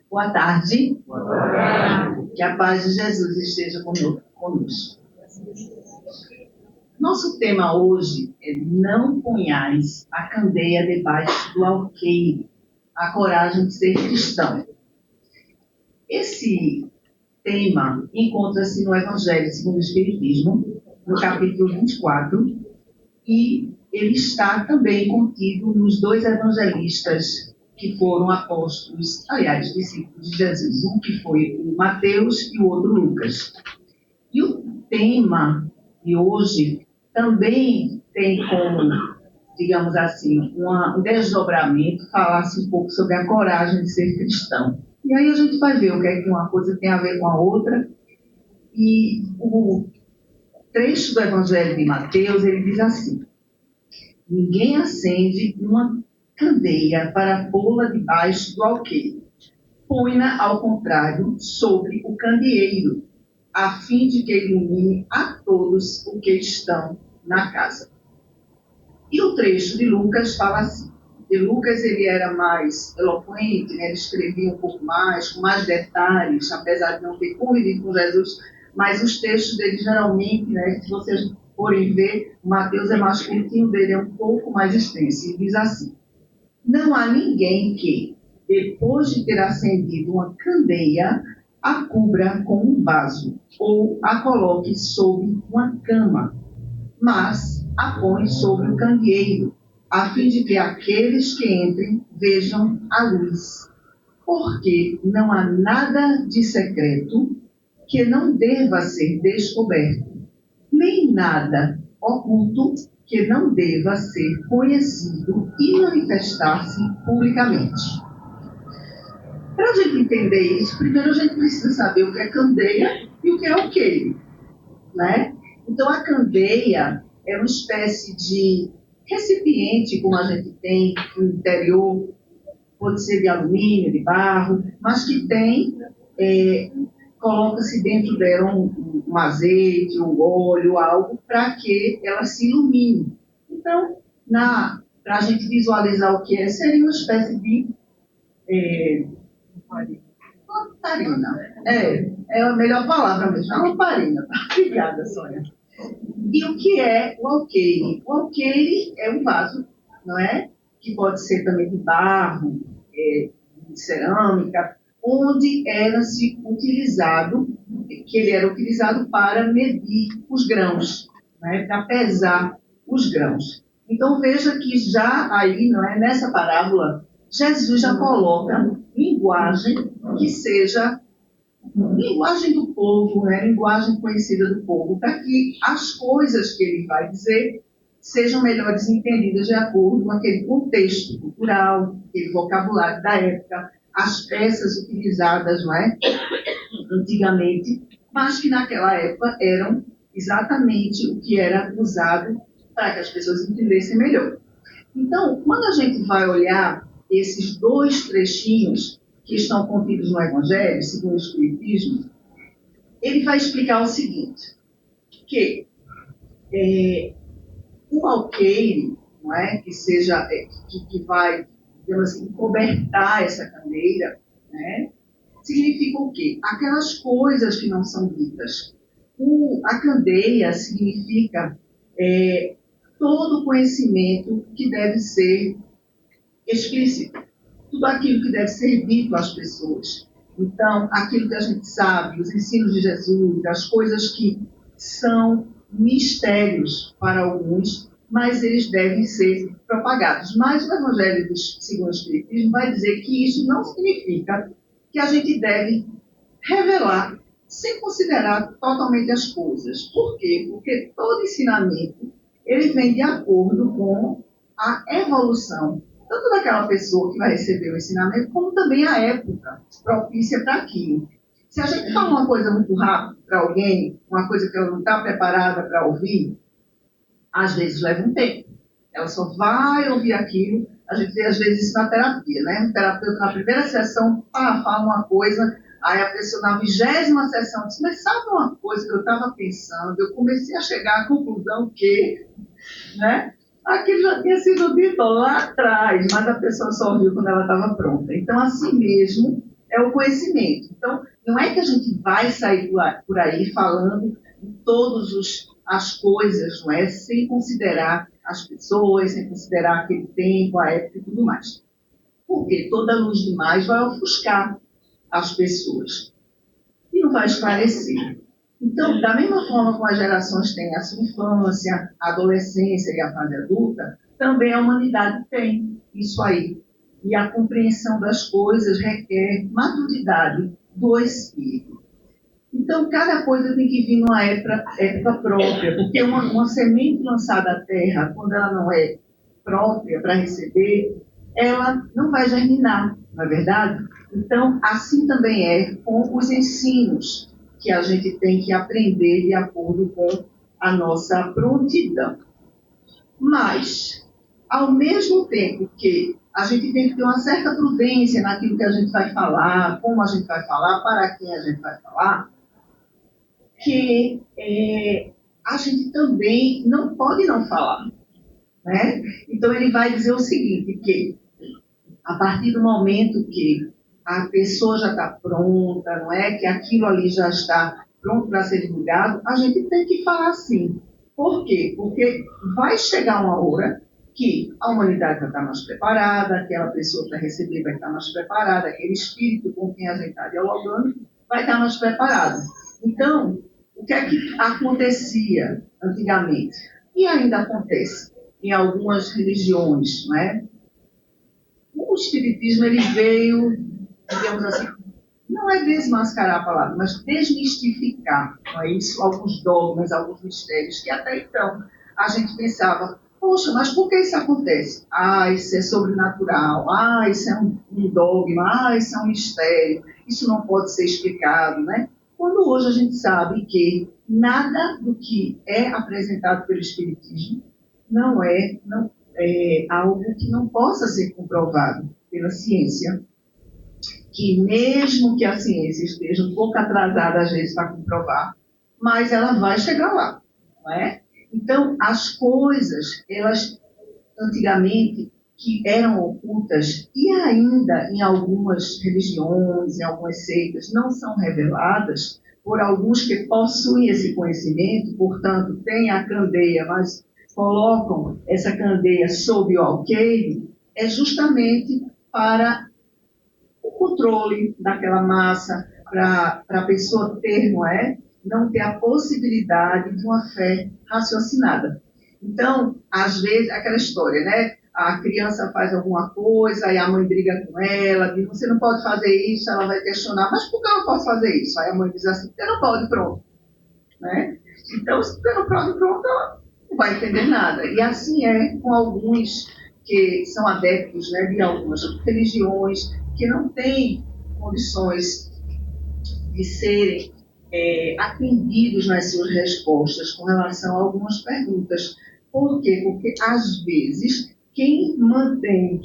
Boa tarde. Boa tarde. Que a paz de Jesus esteja conosco. Nosso tema hoje é: não ponhais a candeia debaixo do alqueire, a coragem de ser cristão. Esse tema encontra-se no Evangelho segundo o Espiritismo, no capítulo 24, e ele está também contido nos dois evangelistas que foram apóstolos, aliás, discípulos de Jesus, um que foi o Mateus e o outro Lucas. E o tema de hoje também tem como, digamos assim, um desdobramento, falar-se um pouco sobre a coragem de ser cristão. E aí a gente vai ver o que é que uma coisa tem a ver com a outra. E o trecho do Evangelho de Mateus, ele diz assim: ninguém acende uma candeia para pô-la debaixo do alqueire. Põe-na, ao contrário, sobre o candeeiro, a fim de que ilumine a todos os que estão na casa. E o trecho de Lucas fala assim. De Lucas, ele era mais eloquente, né? Ele escrevia um pouco mais, com mais detalhes, apesar de não ter convivido com Jesus, mas os textos dele geralmente, né, se vocês forem ver, Mateus é mais curtinho, dele é um pouco mais extenso. Ele diz assim: não há ninguém que, depois de ter acendido uma candeia, a cubra com um vaso ou a coloque sobre uma cama, mas a põe sobre o candeeiro, a fim de que aqueles que entrem vejam a luz. Porque não há nada de secreto que não deva ser descoberto, nem nada oculto que não deva ser conhecido e manifestar-se publicamente. Para a gente entender isso, primeiro a gente precisa saber o que é candeia e o que é alqueire, né? Então, a candeia é uma espécie de recipiente, como a gente tem no interior, pode ser de alumínio, de barro, mas que tem, coloca-se dentro dela um azeite, um óleo, algo para que ela se ilumine. Então, para a gente visualizar o que é, seria uma espécie de lamparina. É a melhor palavra mesmo, a lamparina. Obrigada, Sônia. E o que é o alqueire? O alqueire é um vaso, não é? Que pode ser também de barro, de cerâmica, onde era-se utilizado, que ele era utilizado para medir os grãos, né? Para pesar os grãos. Então veja que já aí, não é, nessa parábola, Jesus já coloca linguagem que seja linguagem do povo, né? Linguagem conhecida do povo, para que as coisas que ele vai dizer sejam melhores entendidas de acordo com aquele contexto cultural, aquele vocabulário da época, as peças utilizadas, não é? Antigamente, mas que naquela época eram exatamente o que era usado para que as pessoas entendessem melhor. Então, quando a gente vai olhar esses dois trechinhos que estão contidos no Evangelho, segundo o Espiritismo, ele vai explicar o seguinte, que o alqueire, não é, que seja, que vai, digamos assim, cobertar essa candeira, né, significa o quê? Aquelas coisas que não são ditas. A candeia significa todo o conhecimento que deve ser explícito, tudo aquilo que deve ser dito às pessoas. Então, aquilo que a gente sabe, os ensinos de Jesus, as coisas que são mistérios para alguns, mas eles devem ser propagados. Mas o Evangelho segundo o Espiritismo vai dizer que isso não significa que a gente deve revelar sem considerar totalmente as coisas. Por quê? Porque todo ensinamento ele vem de acordo com a evolução, tanto daquela pessoa que vai receber o ensinamento, como também a época propícia para aquilo. Se a gente fala uma coisa muito rápida para alguém, uma coisa que ela não está preparada para ouvir, às vezes leva um tempo. Ela só vai ouvir aquilo. A gente vê às vezes isso na terapia, né? O terapeuta na primeira sessão fala uma coisa, aí a pessoa na 20ª sessão diz: mas sabe uma coisa que eu estava pensando? Eu comecei a chegar à conclusão que, né? Aquilo já tinha sido dito lá atrás, mas a pessoa só viu quando ela estava pronta. Então, assim mesmo, é o conhecimento. Então, não é que a gente vai sair por aí falando de todas as coisas, não é? Sem considerar as pessoas, sem considerar aquele tempo, a época e tudo mais. Porque toda luz demais vai ofuscar as pessoas e não vai esclarecer. Então, da mesma forma como as gerações têm a sua infância, a adolescência e a fase adulta, também a humanidade tem isso aí. E a compreensão das coisas requer maturidade do espírito. Então, cada coisa tem que vir numa época própria, porque uma semente lançada à terra, quando ela não é própria para receber, ela não vai germinar, não é verdade? Então, assim também é com os ensinos que a gente tem que aprender de acordo com a nossa prontidão. Mas, ao mesmo tempo que a gente tem que ter uma certa prudência naquilo que a gente vai falar, como a gente vai falar, para quem a gente vai falar, que a gente também não pode não falar, né? Então, ele vai dizer o seguinte, que a partir do momento que a pessoa já está pronta, não é? Que aquilo ali já está pronto para ser divulgado, a gente tem que falar assim. Por quê? Porque vai chegar uma hora que a humanidade vai estar mais preparada, aquela pessoa para receber vai estar mais preparada, aquele espírito com quem a gente está dialogando vai estar mais preparado. Então, o que é que acontecia antigamente? E ainda acontece em algumas religiões, não é? O espiritismo ele veio, digamos assim, não é desmascarar a palavra, mas desmistificar, não é isso? Alguns dogmas, alguns mistérios que até então a gente pensava, poxa, mas por que isso acontece? Ah, isso é sobrenatural, ah, isso é um dogma, ah, isso é um mistério, isso não pode ser explicado, né? Quando hoje a gente sabe que nada do que é apresentado pelo espiritismo não é algo que não possa ser comprovado pela ciência, que mesmo que a ciência esteja um pouco atrasada às vezes para comprovar, mas ela vai chegar lá, não é? Então, as coisas, elas antigamente que eram ocultas e ainda em algumas religiões, em algumas seitas, não são reveladas por alguns que possuem esse conhecimento, portanto, têm a candeia, mas colocam essa candeia sob o alqueire, é justamente para o controle daquela massa, para a pessoa ter, não ter a possibilidade de uma fé raciocinada. Então, às vezes, aquela história, né? A criança faz alguma coisa, aí a mãe briga com ela, diz, você não pode fazer isso, ela vai questionar, mas por que eu não posso fazer isso? Aí a mãe diz assim, você não pode, pronto. Né? Então, se você não pode, pronto, ela não vai entender nada. E assim é com alguns que são adeptos, né, de algumas religiões que não têm condições de serem atendidos nas suas respostas com relação a algumas perguntas. Por quê? Porque, às vezes, quem mantém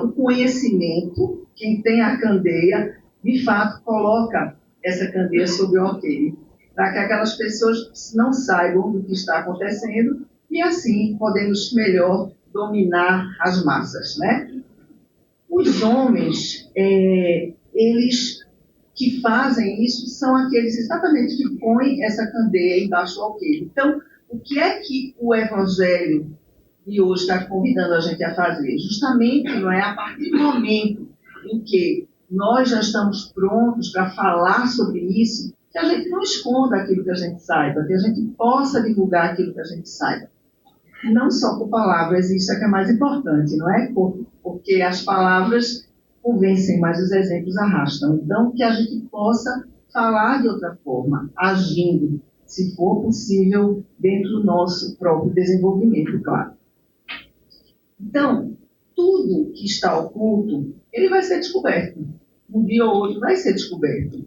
o conhecimento, quem tem a candeia, de fato, coloca essa candeia sob o alqueire, para que aquelas pessoas não saibam do que está acontecendo e, assim, podemos melhor dominar as massas, né? Os homens, eles que fazem isso são aqueles exatamente que põem essa candeia embaixo do alqueire. Então, o que é que o Evangelho de hoje está convidando a gente a fazer? Justamente, não é, a partir do momento em que nós já estamos prontos para falar sobre isso, que a gente não esconda aquilo que a gente saiba, que a gente possa divulgar aquilo que a gente saiba. Não só por palavras, isso é que é mais importante, não é? Porque as palavras convencem, mas os exemplos arrastam. Então, que a gente possa falar de outra forma, agindo, se for possível, dentro do nosso próprio desenvolvimento, claro. Então, tudo que está oculto, ele vai ser descoberto. Um dia ou outro vai ser descoberto.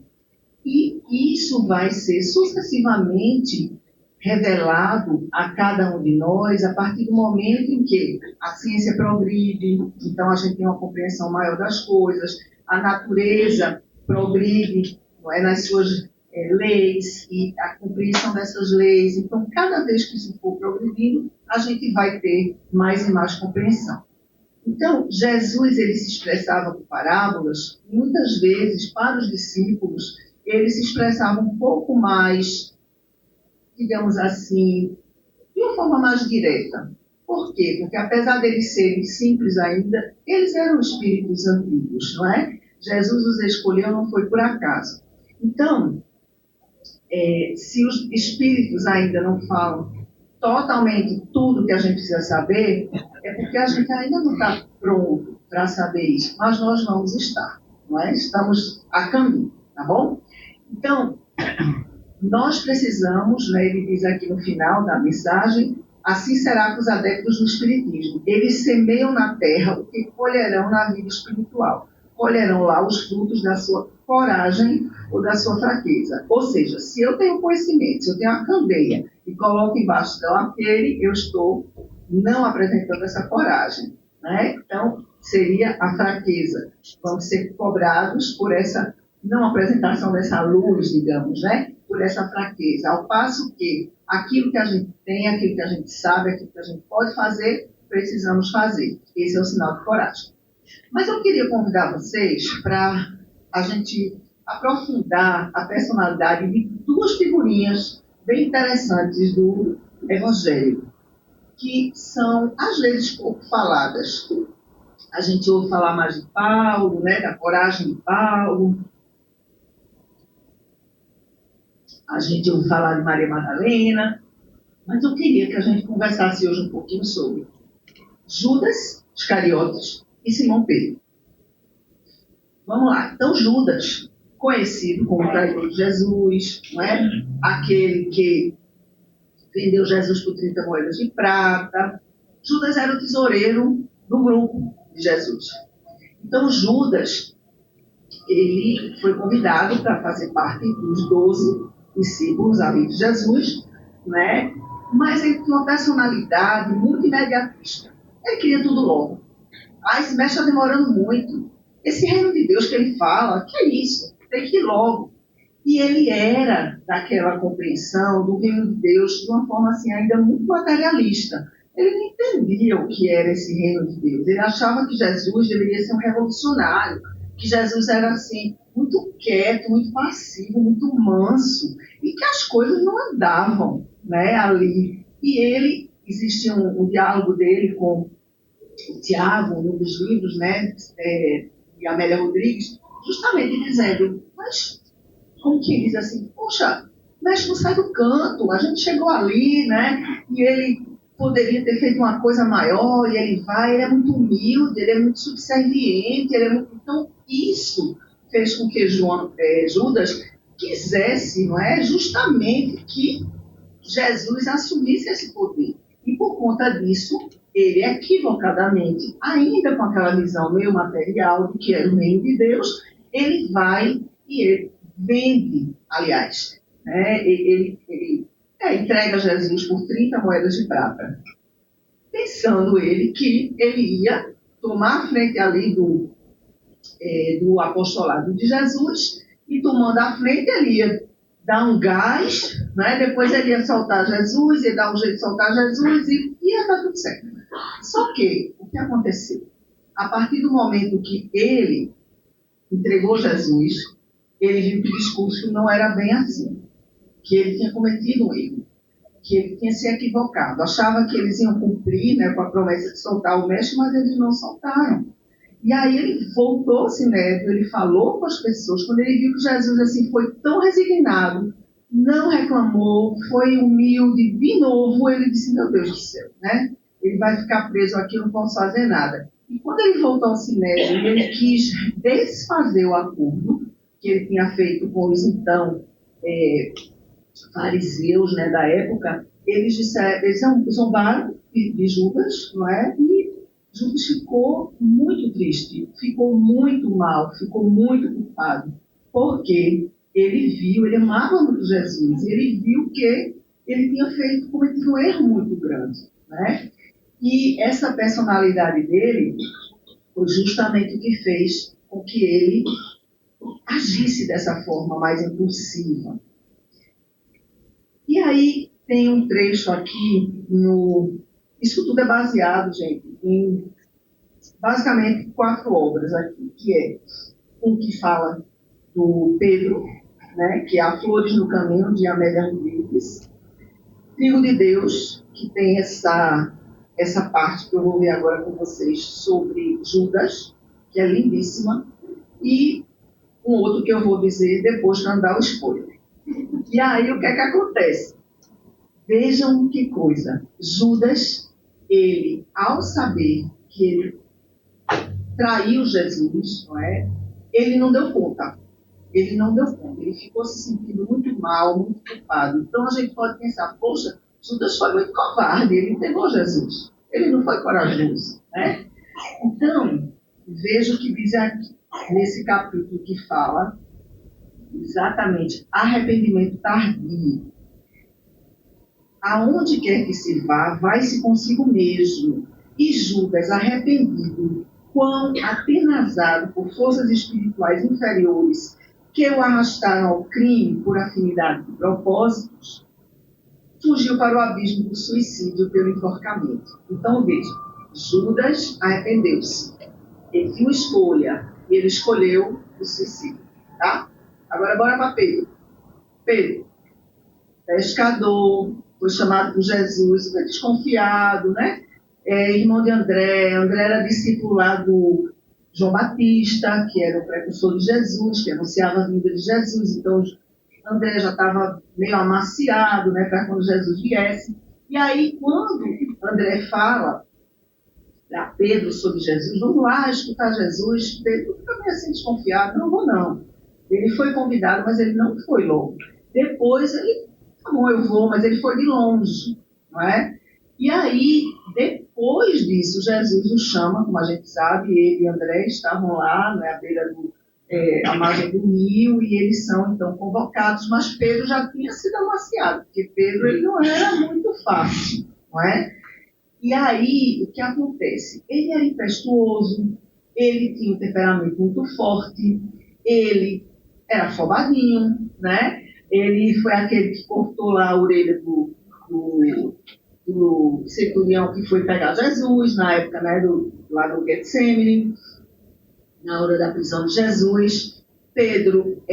E isso vai ser sucessivamente revelado a cada um de nós a partir do momento em que a ciência progride, então a gente tem uma compreensão maior das coisas, a natureza progride, não é, nas suas leis e a compreensão dessas leis. Então, cada vez que isso for progredindo, a gente vai ter mais e mais compreensão. Então, Jesus ele se expressava por parábolas, e muitas vezes, para os discípulos, ele se expressava um pouco mais, digamos assim, de uma forma mais direta. Por quê? Porque apesar deles serem simples ainda, eles eram espíritos antigos, não é? Jesus os escolheu, não foi por acaso. Então, se os espíritos ainda não falam totalmente tudo que a gente precisa saber, é porque a gente ainda não está pronto para saber isso, mas nós vamos estar, não é? Estamos a caminho, tá bom? Então, nós precisamos, né, ele diz aqui no final da mensagem, assim será com os adeptos do Espiritismo. Eles semeiam na terra o que colherão na vida espiritual. Colherão lá os frutos da sua coragem ou da sua fraqueza. Ou seja, se eu tenho conhecimento, se eu tenho a candeia e coloco embaixo dela aquele, eu estou não apresentando essa coragem, né? Então, seria a fraqueza. Vamos ser cobrados por essa não apresentação dessa luz, digamos, né? Por essa fraqueza. Ao passo que aquilo que a gente tem, aquilo que a gente sabe, aquilo que a gente pode fazer, precisamos fazer. Esse é o sinal de coragem. Mas eu queria convidar vocês para a gente aprofundar a personalidade de duas figurinhas bem interessantes do Evangelho, que são, às vezes, pouco faladas. A gente ouve falar mais de Paulo, né, da coragem de Paulo. A gente ouve falar de Maria Madalena. Mas eu queria que a gente conversasse hoje um pouquinho sobre Judas Iscariotes e Simão Pedro. Vamos lá. Então, Judas, conhecido como traidor de Jesus, não é? Aquele que vendeu Jesus por 30 moedas de prata. Judas era o tesoureiro do grupo de Jesus. Então, Judas, ele foi convidado para fazer parte dos 12 discípulos ali de Jesus, né? Mas ele tinha uma personalidade muito imediatista. Ele queria tudo logo. Esse mestre está demorando muito. Esse reino de Deus que ele fala, que é isso? Tem que ir logo. E ele era daquela compreensão do reino de Deus de uma forma assim ainda muito materialista. Ele não entendia o que era esse reino de Deus. Ele achava que Jesus deveria ser um revolucionário, que Jesus era assim muito quieto, muito passivo, muito manso, e que as coisas não andavam, né, ali. E ele, existia um diálogo dele com o Tiago, um dos livros, né, de Amélia Rodrigues, justamente dizendo, mas como que diz assim, poxa, mestre não sai do canto, a gente chegou ali, né, e ele poderia ter feito uma coisa maior, e ele vai, ele é muito humilde, ele é muito subserviente, ele é muito... Então, isso fez com que Judas quisesse, não é, justamente que Jesus assumisse esse poder. E por conta disso, ele equivocadamente, ainda com aquela visão meio material do que era o reino de Deus, ele vai e ele vende, aliás, né, ele entrega Jesus por 30 moedas de prata, pensando ele que ele ia tomar a frente ali do apostolado de Jesus, e tomando a frente ele ia dar um gás, né? Depois ele ia soltar Jesus, ia dar um jeito de soltar Jesus e ia estar tudo certo. Só que, o que aconteceu? A partir do momento que ele entregou Jesus, ele viu que o discurso não era bem assim, que ele tinha cometido um erro, que ele tinha se equivocado. Achava que eles iam cumprir, né, com a promessa de soltar o mestre, mas eles não soltaram. E aí ele voltou ao Sinédrio, ele falou com as pessoas, quando ele viu que Jesus assim, foi tão resignado, não reclamou, foi humilde, de novo, ele disse, meu Deus do céu, né? Ele vai ficar preso aqui, eu não posso fazer nada. E quando ele voltou ao Sinédrio, ele quis desfazer o acordo que ele tinha feito com os, então, fariseus, né, da época. Eles disseram, eles zombaram de Judas, não é? E Judas ficou muito triste, ficou muito mal, ficou muito culpado, porque ele viu, ele amava muito Jesus, ele viu que ele tinha cometido um erro muito grande, né? E essa personalidade dele foi justamente o que fez com que ele agisse dessa forma mais impulsiva. E aí tem um trecho aqui no... Isso tudo é baseado, gente, em basicamente 4 obras aqui, que é um que fala do Pedro, né, que é A Flores no Caminho, de Amélia Rodrigues. Trigo de Deus, que tem essa parte que eu vou ver agora com vocês sobre Judas, que é lindíssima, e um outro que eu vou dizer depois para não dar o spoiler. E aí o que é que acontece? Vejam que coisa. Judas, ele, ao saber que ele traiu Jesus, não é? Ele não deu conta. Ele não deu conta. Ele ficou se sentindo muito mal, muito culpado. Então a gente pode pensar, poxa, Judas foi muito covarde, ele entregou Jesus. Ele não foi corajoso, né? Então, veja o que diz aqui, nesse capítulo que fala exatamente arrependimento tardio. Aonde quer que se vá, vai-se consigo mesmo. E Judas, arrependido, quão atenazado por forças espirituais inferiores que o arrastaram ao crime por afinidade de propósitos, fugiu para o abismo do suicídio pelo enforcamento. Então, veja, Judas arrependeu-se. Ele tinha uma escolha, e ele escolheu o suicídio. Tá? Agora, bora para Pedro. Pedro, pescador, foi chamado por Jesus, foi desconfiado, né? Irmão de André. André era discípulo lá do João Batista, que era o precursor de Jesus, que anunciava a vinda de Jesus. Então, André já estava meio amaciado, né, para quando Jesus viesse. E aí, quando André fala a Pedro sobre Jesus, vamos lá escutar Jesus, Pedro fica meio assim desconfiado, não vou não. Ele foi convidado, mas ele não foi logo. Depois ele, tá bom, eu vou, mas ele foi de longe, não é? E aí, depois disso, Jesus o chama, como a gente sabe, ele e André estavam lá, né, à beira à margem do rio, e eles são, então, convocados, mas Pedro já tinha sido amaciado, porque Pedro ele não era muito fácil, não é? E aí, o que acontece? Ele era impetuoso, ele tinha um temperamento muito forte, ele era afobadinho, né? Ele foi aquele que cortou lá a orelha do centurião que foi pegar Jesus, na época, né, lá no Getsemane, na hora da prisão de Jesus. Pedro,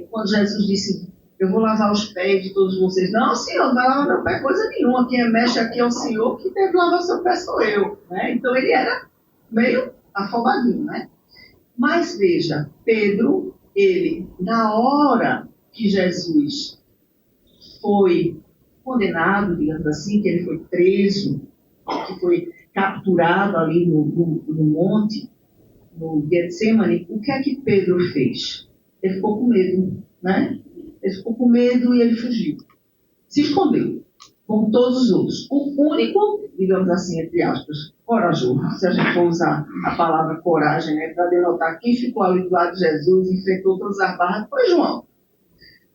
quando Jesus disse, eu vou lavar os pés de todos vocês. Não, senhor, não vai lavar meu pé coisa nenhuma. Quem mexe aqui é o senhor, que deve lavar seu pé sou eu. Né? Então ele era meio afobadinho, né? Mas veja, Pedro, ele, na hora que Jesus foi condenado, digamos assim, que ele foi preso, que foi capturado ali no monte, no Getsemane, o que é que Pedro fez? Ele ficou com medo, né? Ele ficou com medo e ele fugiu. Se escondeu, como todos os outros. O único, digamos assim, entre aspas, corajoso, se a gente for usar a palavra coragem, né, para denotar quem ficou ali do lado de Jesus, enfrentou todas as barras, foi João.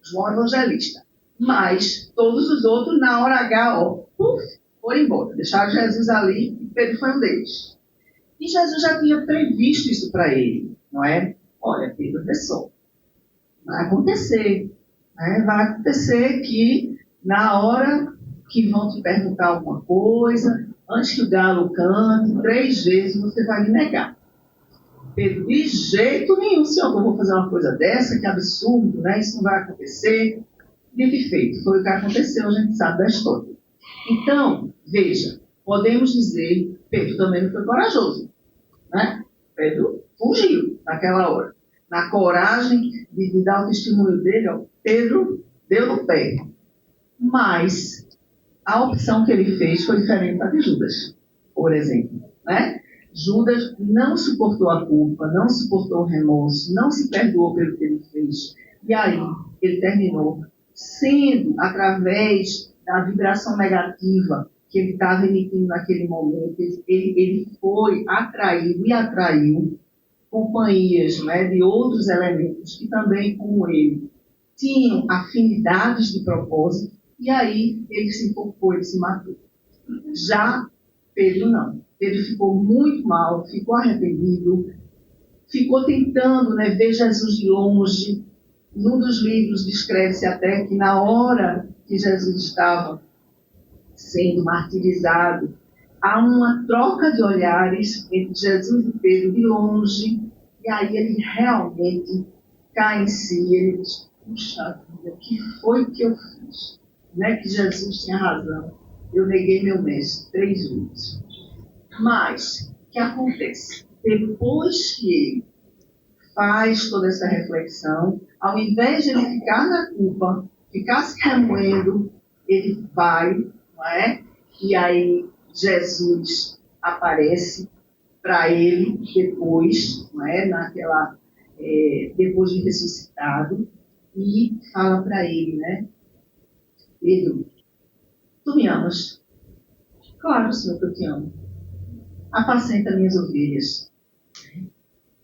João Evangelista. Mas todos os outros, na hora H, foram embora. Deixaram Jesus ali e Pedro foi um deles. E Jesus já tinha previsto isso para ele, não é? Olha, Pedro, pessoal, vai acontecer. Né? Vai acontecer que na hora que vão te perguntar alguma coisa, antes que o galo cante, 3 vezes você vai me negar. Pedro, de jeito nenhum, senhor, eu vou fazer uma coisa dessa, que absurdo, né? Isso não vai acontecer. Dito e feito, foi o que aconteceu, a gente sabe da história. Então, veja, podemos dizer, Pedro também não foi corajoso, né? Pedro fugiu naquela hora. Na coragem de dar o testemunho dele, ó, Pedro deu no pé. Mas a opção que ele fez foi diferente da de Judas, por exemplo, né? Judas não suportou a culpa, não suportou o remorso, não se perdoou pelo que ele fez. E aí, ele terminou sendo, através da vibração negativa que ele estava emitindo naquele momento, ele foi atraído e atraiu companhias, né, de outros elementos que também, como ele, tinham afinidades de propósito, e aí ele se enforcou, ele se matou. Já Pedro não. Pedro ficou muito mal, ficou arrependido, ficou tentando, né, ver Jesus de longe. Num dos livros descreve-se até que na hora que Jesus estava sendo martirizado, há uma troca de olhares entre Jesus e Pedro de longe, e aí ele realmente cai em si, ele diz, puxa vida, o que foi que eu fiz? Não é que Jesus tinha razão, eu neguei meu mestre 3 vezes. Mas, o que acontece? Depois que ele faz toda essa reflexão, ao invés de ele ficar na culpa, ficar se remoendo, ele vai, não é? E aí Jesus aparece para ele depois, não é? Depois de ressuscitado, e fala para ele, né? Pedro, tu me amas? Claro, Senhor, que eu te amo. Apacenta minhas ovelhas.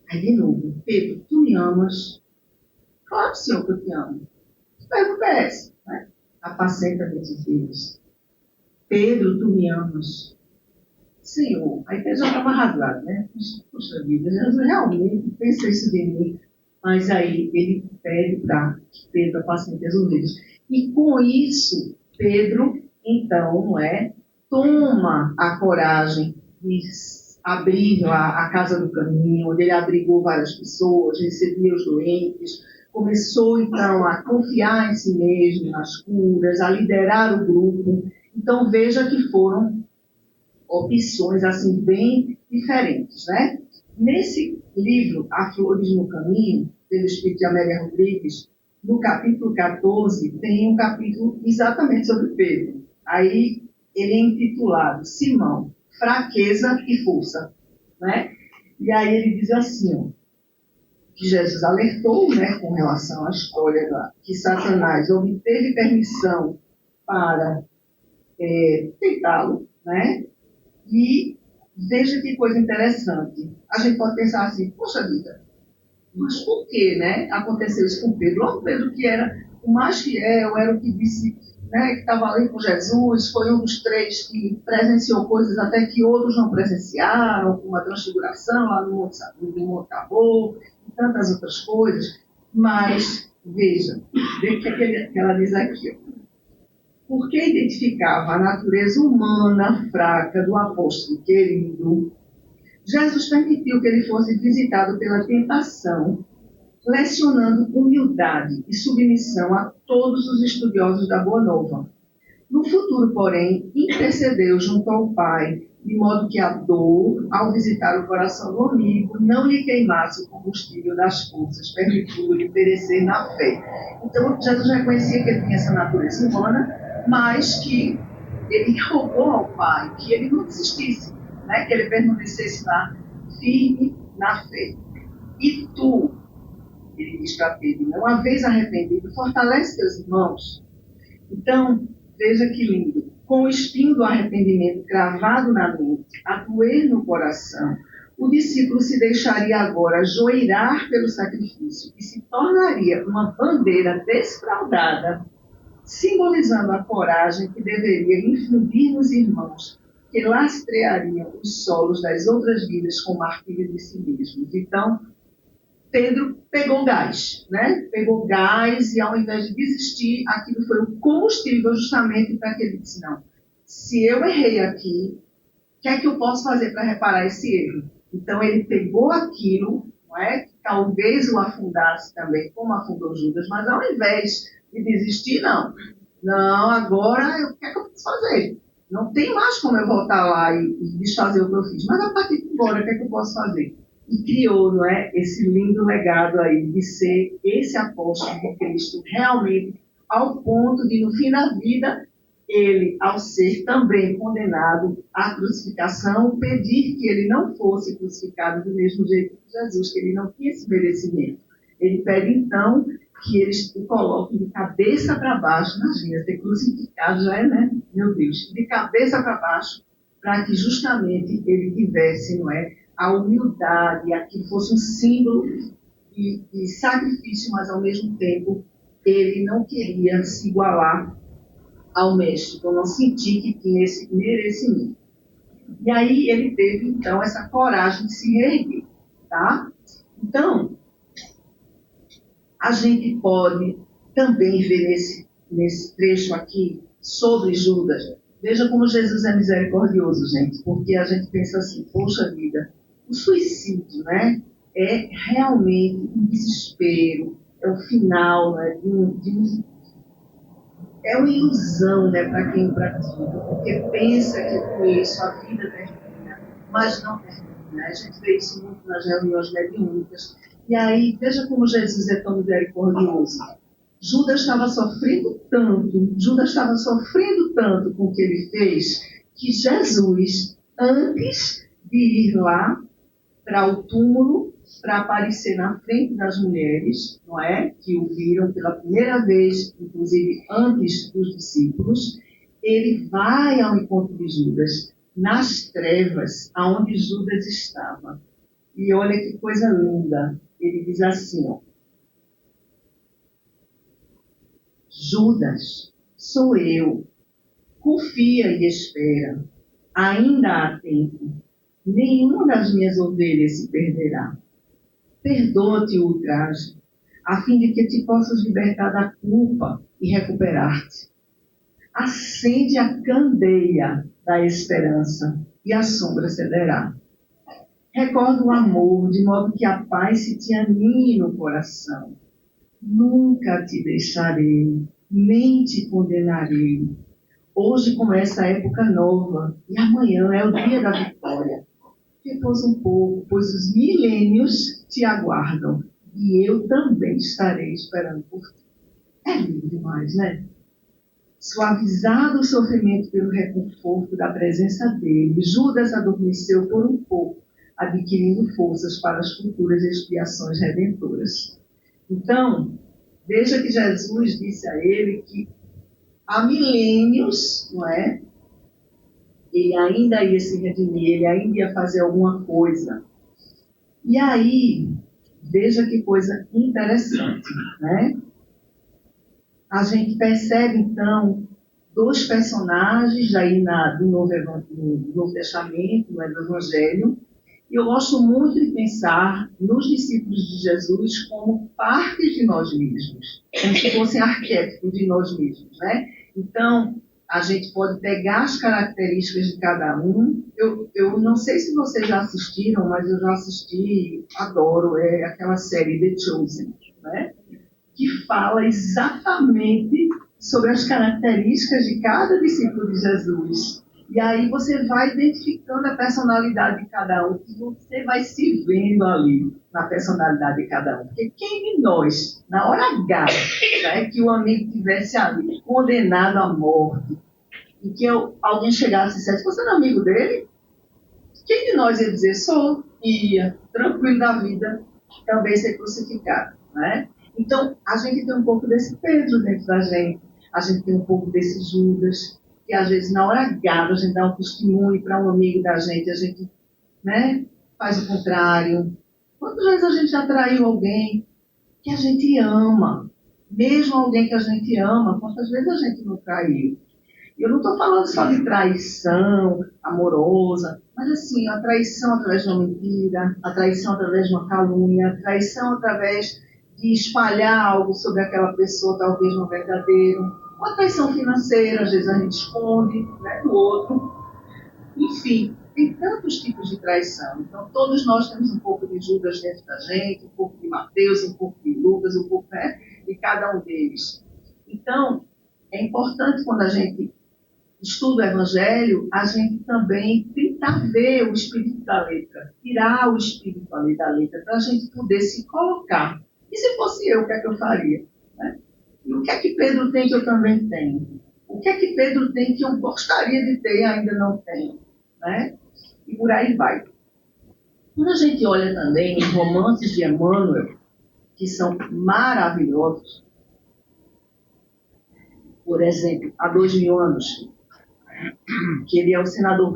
Aí de novo, Pedro, tu me amas? Claro, Senhor, que eu te amo. Pergunta é essa, né? Apacenta minhas ovelhas. Pedro, tu me amas? Senhor, aí Pedro já estava arrasado, né? Poxa vida, Jesus realmente pensa isso de mim. Mas aí ele pede para que Pedro apacente as ovelhas. E com isso, Pedro, então, não é? Toma a coragem de abrir a Casa do Caminho, onde ele abrigou várias pessoas, recebia os doentes, começou então a confiar em si mesmo, nas curas, a liderar o grupo. Então veja que foram opções assim bem diferentes, né? Nesse livro, A Flores no Caminho, pelo Espírito de Amélia Rodrigues, no capítulo 14, tem um capítulo exatamente sobre Pedro. Aí ele é intitulado Simão, Fraqueza e Força, né? E aí ele diz assim, ó, que Jesus alertou, né, com relação à história que Satanás obteve permissão para tentá-lo, né? E veja que coisa interessante. A gente pode pensar assim, poxa vida, mas por que, né, aconteceu isso com Pedro? Logo Pedro, que era o mais fiel, era o que disse, né, que estava ali com Jesus, foi um dos 3 que presenciou coisas até que outros não presenciaram, como a transfiguração lá no Monte Tabor, e tantas outras coisas. Mas, veja o que ela diz aqui, ó. Porque identificava a natureza humana fraca do apóstolo querido, Jesus permitiu que ele fosse visitado pela tentação, lecionando humildade e submissão a todos os estudiosos da Boa Nova. No futuro, porém, intercedeu junto ao Pai, de modo que a dor, ao visitar o coração do amigo, não lhe queimasse o combustível das forças, permitindo-lhe perecer na fé. Então, Jesus reconhecia que ele tinha essa natureza humana, mas que ele rogou ao Pai que ele não desistisse, né? Que ele permanecesse lá, firme na fé. E tu, ele diz para Pedro, uma vez arrependido, fortalece teus irmãos. Então, veja que lindo. Com o espinho do arrependimento cravado na mente, a doer no coração, o discípulo se deixaria agora joirar pelo sacrifício e se tornaria uma bandeira desfraldada, simbolizando a coragem que deveria infundir nos irmãos que lastreariam os solos das outras vidas com o martírio de si mesmos. Então, Pedro pegou gás, né? Pegou gás e, ao invés de desistir, aquilo foi o combustível justamente para que ele disse, não, se eu errei aqui, o que é que eu posso fazer para reparar esse erro? Então, ele pegou aquilo, não é? Que talvez o afundasse também, como afundou Judas, mas ao invés de desistir, não. Não, agora, o que é que eu posso fazer? Não tem mais como eu voltar lá e desfazer o que eu fiz. Mas a partir de agora, o que é que eu posso fazer? E criou, não é, esse lindo legado aí de ser esse apóstolo de Cristo realmente ao ponto de, no fim da vida, ele, ao ser também condenado à crucificação, pedir que ele não fosse crucificado do mesmo jeito que Jesus, que ele não tinha esse merecimento. Ele pede, então, que eles o coloquem de cabeça para baixo, imagina, ser crucificado já é, né, meu Deus, de cabeça para baixo, para que justamente ele tivesse, não é, a humildade, aquilo fosse um símbolo de sacrifício, mas ao mesmo tempo ele não queria se igualar ao mestre, por não sentir que tinha esse merecimento. E aí ele teve, então, essa coragem de se reerguer, tá? Então, a gente pode também ver nesse trecho aqui sobre Judas Veja como Jesus é misericordioso, gente, porque a gente pensa assim, poxa vida, o suicídio, né, é realmente um desespero, é o final, né, é uma ilusão, né, para quem pratica, porque pensa que com isso a vida termina, mas não termina. A gente vê isso muito nas reuniões mediúnicas. E aí, veja como Jesus é tão misericordioso. Judas estava sofrendo tanto com o que ele fez, que Jesus, antes de ir lá para o túmulo, para aparecer na frente das mulheres, não é? Que o viram pela primeira vez, inclusive antes dos discípulos, ele vai ao encontro de Judas, nas trevas, aonde Judas estava. E olha que coisa linda. Ele diz assim, ó, Judas, sou eu. Confia e espera. Ainda há tempo. Nenhuma das minhas ovelhas se perderá. Perdoa-te o ultraje, a fim de que te possas libertar da culpa e recuperar-te. Acende a candeia da esperança e a sombra cederá. Recorda o amor, de modo que a paz se te anime no coração. Nunca te deixarei, nem te condenarei. Hoje começa a época nova e amanhã é o dia da vitória. Repousa um pouco, pois os milênios te aguardam e eu também estarei esperando por ti. É lindo demais, né? Suavizado o sofrimento pelo reconforto da presença dele, Judas adormeceu por um pouco, adquirindo forças para as futuras expiações redentoras. Então, veja que Jesus disse a ele que há milênios, não é? Ele ainda ia se redimir, ele ainda ia fazer alguma coisa. E aí, veja que coisa interessante, né? A gente percebe, então, dois personagens aí do Novo Testamento, do Evangelho, e eu gosto muito de pensar nos discípulos de Jesus como parte de nós mesmos, como se fossem arquétipos de nós mesmos, né? Então, a gente pode pegar as características de cada um. Eu não sei se vocês já assistiram, mas eu já assisti, adoro, é aquela série The Chosen, né? Que fala exatamente sobre as características de cada discípulo de Jesus. E aí você vai identificando a personalidade de cada um, e você vai se vendo ali na personalidade de cada um. Porque quem de nós, na hora H, né, que o amigo tivesse ali, condenado à morte, e que alguém chegasse e dissesse, você não é amigo dele? Quem de nós ia dizer, sou, ia, tranquilo da vida, também ser crucificado, né? Então, a gente tem um pouco desse Pedro dentro da gente, a gente tem um pouco desse Judas, que às vezes na hora H a gente dá um testemunho para um amigo da gente, a gente, né, faz o contrário. Quantas vezes a gente já traiu alguém que a gente ama? Mesmo alguém que a gente ama, quantas vezes a gente não traiu? Eu não estou falando só de traição amorosa, mas assim, a traição através de uma mentira, a traição através de uma calúnia, a traição através de espalhar algo sobre aquela pessoa, talvez não verdadeiro, uma traição financeira, às vezes a gente esconde, né, do outro. Enfim, tem tantos tipos de traição. Então, todos nós temos um pouco de Judas dentro da gente, um pouco de Mateus, um pouco de Lucas, um pouco, né, de cada um deles. Então, é importante quando a gente estuda o Evangelho, a gente também tentar ver o espírito da letra, tirar o espírito ali da letra, para a gente poder se colocar. E se fosse eu, o que é que eu faria? Né? E o que é que Pedro tem que eu também tenho? O que é que Pedro tem que eu gostaria de ter e ainda não tenho? Né? E por aí vai. Quando a gente olha também os romances de Emmanuel, que são maravilhosos, por exemplo, há 2000 anos, que ele é o senador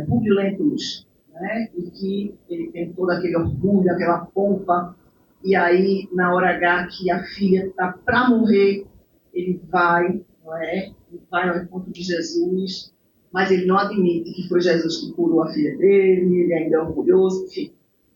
Publio Lentulus, né? E que ele tem todo aquele orgulho, aquela pompa, e aí, na hora H, que a filha está para morrer, ele vai, não é? Ele vai ao encontro de Jesus, mas ele não admite que foi Jesus que curou a filha dele, ele ainda é orgulhoso, enfim.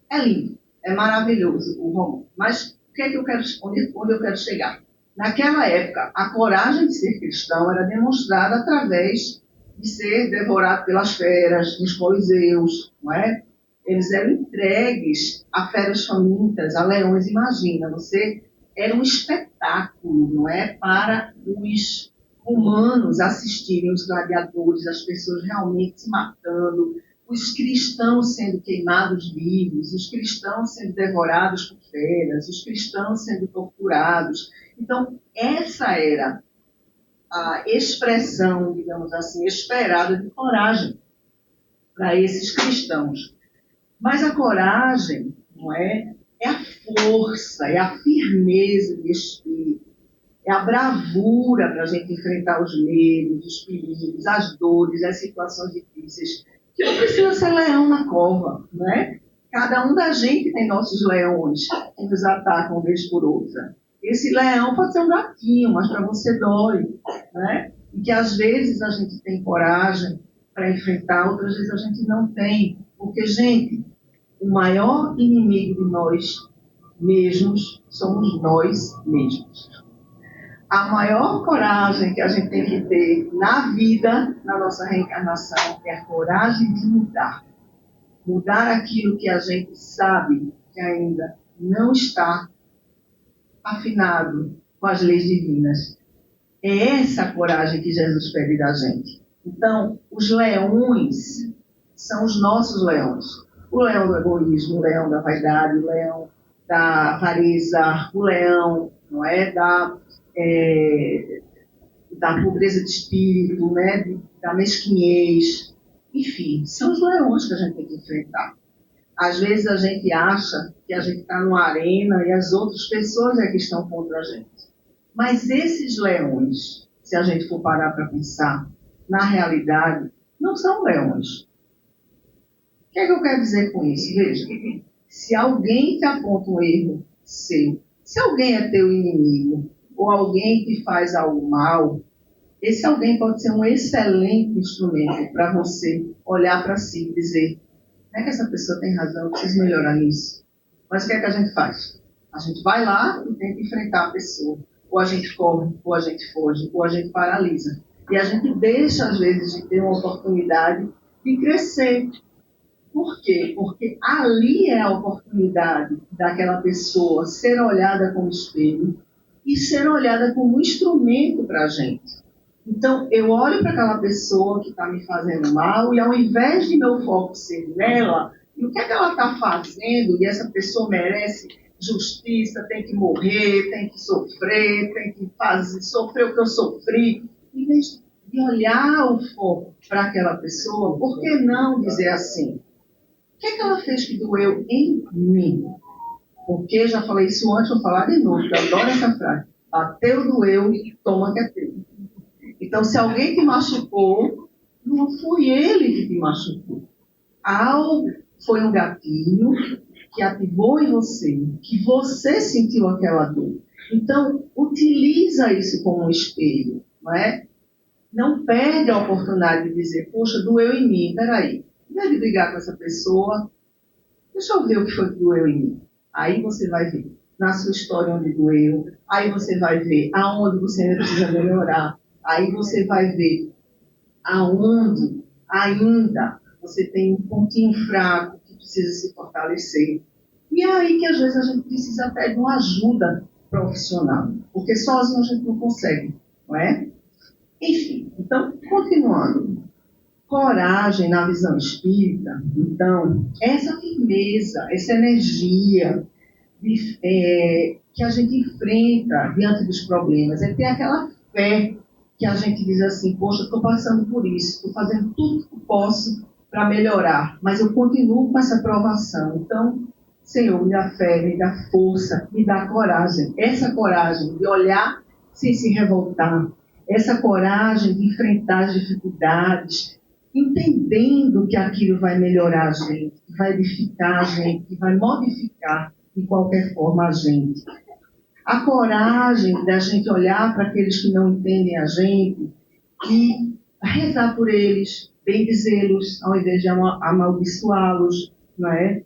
É lindo, é maravilhoso o romance. Mas o que é que eu quero, onde eu quero chegar? Naquela época, a coragem de ser cristão era demonstrada através de ser devorado pelas feras, dos coliseus, não é? Eles eram entregues a feras famintas, a leões. Imagina, você era um espetáculo, não é? Para os humanos assistirem os gladiadores, as pessoas realmente se matando, os cristãos sendo queimados vivos, os cristãos sendo devorados por feras, os cristãos sendo torturados. Então, essa era a expressão, digamos assim, esperada de coragem para esses cristãos. Mas a coragem, não é? É a força, é a firmeza de espírito, é a bravura para a gente enfrentar os medos, os perigos, as dores, as situações difíceis. Que não precisa ser leão na cova, não é? Cada um da gente tem nossos leões que nos atacam vez por outra. Esse leão pode ser um gatinho, mas para você dói, né? E que às vezes a gente tem coragem para enfrentar, outras vezes a gente não tem. Porque, gente, o maior inimigo de nós mesmos somos nós mesmos. A maior coragem que a gente tem que ter na vida, na nossa reencarnação, é a coragem de mudar. Mudar aquilo que a gente sabe que ainda não está afinado com as leis divinas. É essa coragem que Jesus pede da gente. Então, os leões são os nossos leões. O leão do egoísmo, o leão da vaidade, o leão da avareza, o leão, não é, da pobreza de espírito, né, da mesquinhez. Enfim, são os leões que a gente tem que enfrentar. Às vezes a gente acha que a gente está numa arena e as outras pessoas é que estão contra a gente. Mas esses leões, se a gente for parar para pensar, na realidade, não são leões. O que é que eu quero dizer com isso? Veja, se alguém te aponta um erro seu, se alguém é teu inimigo, ou alguém que faz algo mal, esse alguém pode ser um excelente instrumento para você olhar para si e dizer: não é que essa pessoa tem razão, eu preciso melhorar nisso. Mas o que é que a gente faz? A gente vai lá e tenta enfrentar a pessoa. Ou a gente corre, ou a gente foge, ou a gente paralisa. E a gente deixa, às vezes, de ter uma oportunidade de crescer. Por quê? Porque ali é a oportunidade daquela pessoa ser olhada como espelho e ser olhada como instrumento para a gente. Então, eu olho para aquela pessoa que está me fazendo mal e, ao invés de meu foco ser nela, e o que é que ela está fazendo, e essa pessoa merece justiça, tem que morrer, tem que sofrer, tem que sofrer o que eu sofri, em vez de olhar o foco para aquela pessoa, por que não dizer assim: o que é que ela fez que doeu em mim? Porque, já falei isso antes, vou falar de novo, eu adoro essa frase: bateu, doeu, toma que é teu. Então, se alguém te machucou, não foi ele que te machucou. Algo foi um gatilho que ativou em você, que você sentiu aquela dor. Então, utiliza isso como um espelho, não é? Não perde a oportunidade de dizer: poxa, doeu em mim, peraí, em vez de brigar com essa pessoa, deixa eu ver o que foi que doeu em mim. Aí você vai ver na sua história onde doeu, aí você vai ver aonde você precisa melhorar, aí você vai ver aonde ainda você tem um pontinho fraco que precisa se fortalecer. E é aí que às vezes a gente precisa até de uma ajuda profissional, porque sozinho a gente não consegue, não é? Enfim, então, continuando. Coragem na visão espírita, então, essa firmeza, essa energia que a gente enfrenta diante dos problemas, é ter aquela fé que a gente diz assim: poxa, estou passando por isso, estou fazendo tudo que posso para melhorar, mas eu continuo com essa provação. Então, Senhor, me dá fé, me dá força, me dá coragem. Essa coragem de olhar sem se revoltar, essa coragem de enfrentar as dificuldades, entendendo que aquilo vai melhorar a gente, que vai edificar a gente, que vai modificar de qualquer forma a gente. A coragem da gente olhar para aqueles que não entendem a gente e rezar por eles, bendizê-los ao invés de amaldiçoá-los, não é?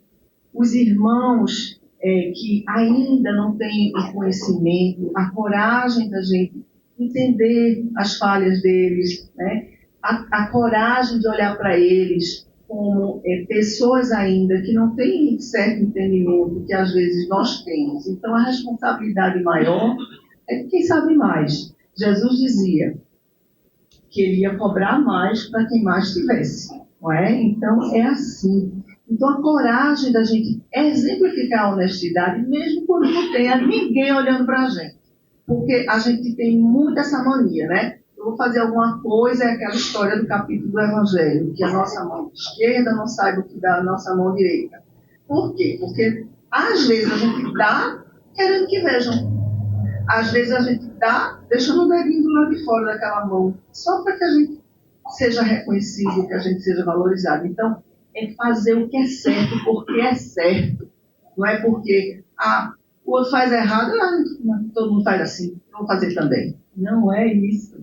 Os irmãos que ainda não têm o conhecimento, a coragem da gente entender as falhas deles, né? a coragem de olhar para eles como pessoas ainda que não têm certo entendimento que às vezes nós temos. Então, a responsabilidade maior é de quem sabe mais. Jesus dizia que ele ia cobrar mais para quem mais tivesse, não é? Então, é assim. Então, a coragem da gente exemplificar a honestidade, mesmo quando não tenha ninguém olhando para a gente. Porque a gente tem muito essa mania, né? Eu vou fazer alguma coisa, é aquela história do capítulo do Evangelho, que a nossa mão esquerda não saiba o que dá a nossa mão direita. Por quê? Porque, às vezes, a gente dá querendo que vejam. Às vezes a gente dá, deixando o dedinho do lado de fora daquela mão, só para que a gente seja reconhecido, que a gente seja valorizado. Então, é fazer o que é certo, porque é certo. Não é porque o outro faz errado, todo mundo faz assim, vou fazer também. Não é isso.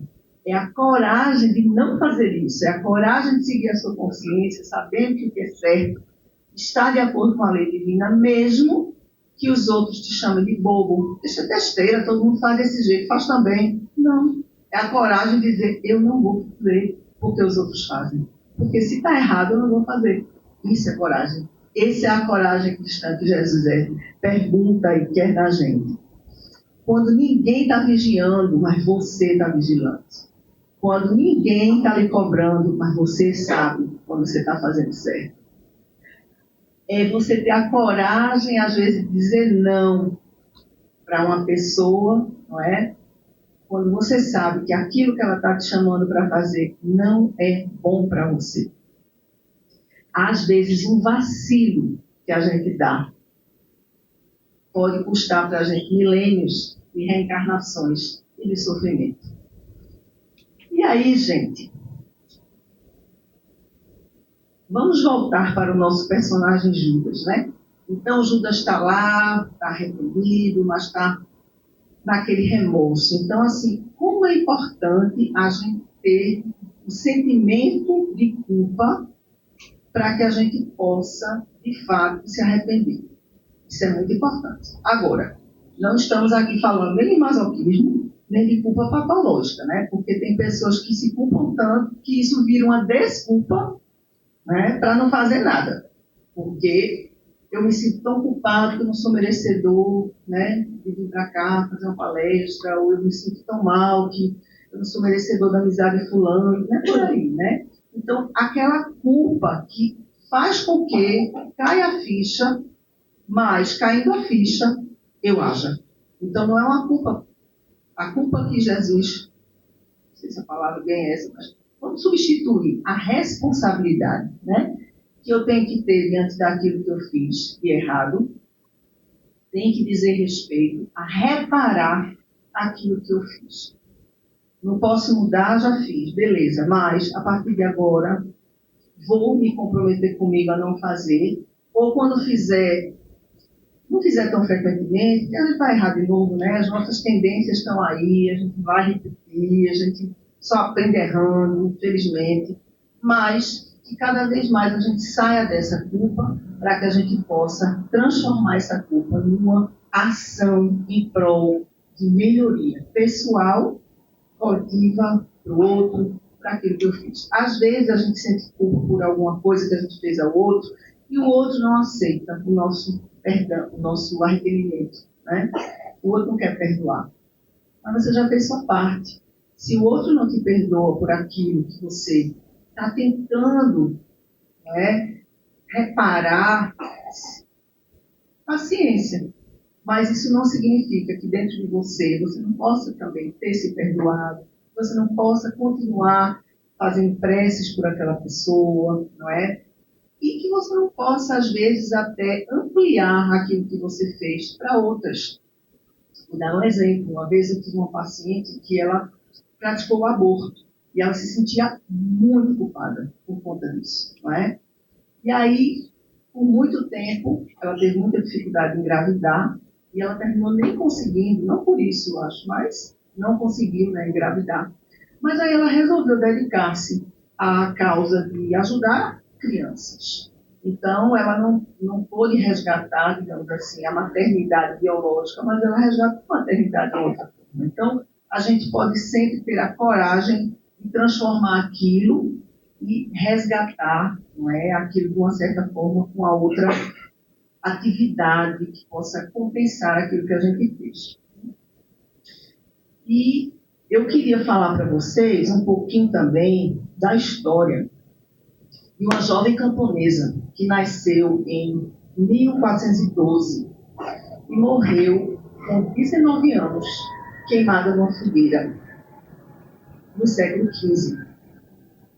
É a coragem de não fazer isso. É a coragem de seguir a sua consciência, sabendo que o que é certo está de acordo com a lei divina, mesmo que os outros te chamem de bobo. Deixa besteira, todo mundo faz desse jeito, faz também. Não. É a coragem de dizer, eu não vou fazer porque os outros fazem. Porque se está errado, eu não vou fazer. Isso é coragem. Essa é a coragem cristã que Jesus pergunta e quer da gente. Quando ninguém está vigiando, mas você está vigilante. Quando ninguém está lhe cobrando, mas você sabe quando você está fazendo certo. É você ter a coragem, às vezes, de dizer não para uma pessoa, não é? Quando você sabe que aquilo que ela está te chamando para fazer não é bom para você. Às vezes, um vacilo que a gente dá pode custar para a gente milênios de reencarnações e de sofrimento. E aí, gente, vamos voltar para o nosso personagem Judas, né? Então, Judas está lá, está arrependido, mas está naquele remorso. Então, assim, como é importante a gente ter o sentimento de culpa para que a gente possa, de fato, se arrepender. Isso é muito importante. Agora, não estamos aqui falando nem de masoquismo, nem de culpa patológica, né? Porque tem pessoas que se culpam tanto que isso vira uma desculpa, né, para não fazer nada. Porque eu me sinto tão culpado que eu não sou merecedor, né, de vir para cá fazer uma palestra, ou eu me sinto tão mal que eu não sou merecedor da amizade de fulano, não é por aí, né? Então, aquela culpa que faz com que caia a ficha, mas caindo a ficha, eu haja. Então, não é uma culpa. A culpa que Jesus, não sei se a palavra bem é essa, mas vamos substituir a responsabilidade, né, que eu tenho que ter diante daquilo que eu fiz de errado, tem que dizer respeito a reparar aquilo que eu fiz. Não posso mudar, já fiz, beleza, mas a partir de agora vou me comprometer comigo a não fazer, ou quando fizer, não fizer tão frequentemente, a gente vai errar de novo, né? As nossas tendências estão aí, a gente vai repetir, a gente só aprende errando, infelizmente, mas que cada vez mais a gente saia dessa culpa para que a gente possa transformar essa culpa numa ação em prol de melhoria pessoal, coletiva, para o outro, para aquilo que eu fiz. Às vezes a gente sente culpa por alguma coisa que a gente fez ao outro e o outro não aceita o nosso perdão, o nosso arrependimento, né? O outro não quer perdoar. Mas você já fez sua parte. Se o outro não te perdoa por aquilo que você está tentando, né, reparar, paciência. Mas isso não significa que dentro de você não possa também ter se perdoado, você não possa continuar fazendo preces por aquela pessoa, não é? E que você não possa, às vezes, até ampliar aquilo que você fez para outras. Vou dar um exemplo. Uma vez eu tive uma paciente que ela praticou o aborto e ela se sentia muito culpada por conta disso, não é? E aí, por muito tempo, ela teve muita dificuldade em engravidar e ela terminou nem conseguindo, não por isso, eu acho, mas não conseguiu, né, engravidar. Mas aí ela resolveu dedicar-se à causa de ajudar crianças. Então, ela não pôde resgatar, digamos assim, a maternidade biológica, mas ela resgatou a maternidade de outra forma. Então, a gente pode sempre ter a coragem e transformar aquilo e resgatar, não é, aquilo de uma certa forma com a outra atividade que possa compensar aquilo que a gente fez. E eu queria falar para vocês um pouquinho também da história de uma jovem camponesa que nasceu em 1412 e morreu com 19 anos, queimada numa fogueira, no século XV,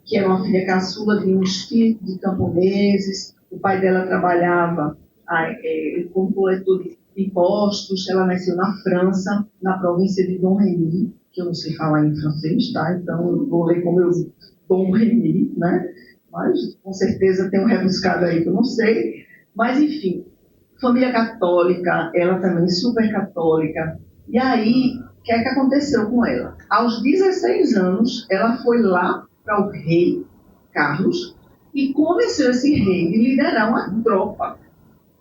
que era uma filha caçula de uns filhos de camponeses. O pai dela trabalhava como coletor de impostos. Ela nasceu na França, na província de Domremy, que eu não sei falar em francês, tá? Então eu vou ler como eu Domremy, né? Mas com certeza tem um rebuscado aí que eu não sei. Mas enfim, família católica, ela também super católica. E aí, o que é que aconteceu com ela? Aos 16 anos, ela foi lá para o rei Carlos e convenceu esse rei de liderar uma tropa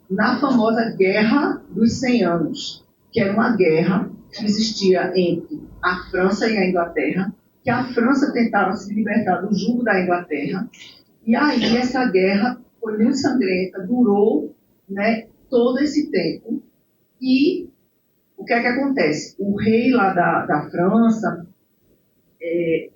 na famosa Guerra dos 100 Anos, que era uma guerra que existia entre a França e a Inglaterra, que a França tentava se libertar do jugo da Inglaterra, e aí essa guerra foi muito sangrenta, durou, né, todo esse tempo. E o que é que acontece? O rei lá da França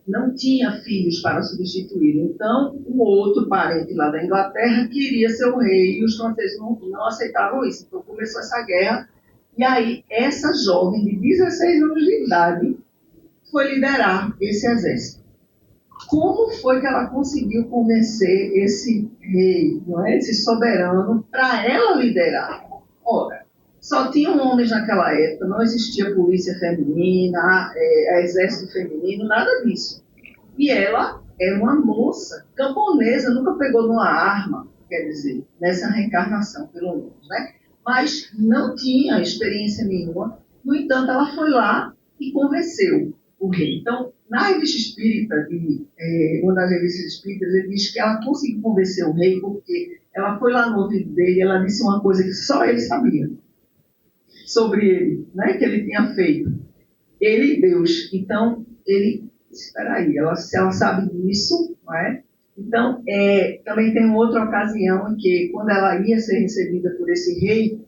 não tinha filhos para substituir. Então, o outro parente lá da Inglaterra queria ser o rei e os franceses não aceitavam isso. Então, começou essa guerra. E aí, essa jovem de 16 anos de idade foi liderar esse exército. Como foi que ela conseguiu convencer esse rei, não é? Esse soberano, para ela liderar? Ora, só tinham homens naquela época, não existia polícia feminina, exército feminino, nada disso. E ela era uma moça camponesa, nunca pegou numa arma, quer dizer, nessa reencarnação, pelo menos, né? Mas não tinha experiência nenhuma. No entanto, ela foi lá e convenceu o rei. Então, na revista espírita, uma das revistas espíritas, ele diz que ela conseguiu convencer o rei porque ela foi lá no ouvido dele e ela disse uma coisa que só ele sabia sobre ele, né, que ele tinha feito. Ele e Deus. Então, ele, espera aí, se ela sabe disso, não é? Então, também tem outra ocasião em que, quando ela ia ser recebida por esse rei,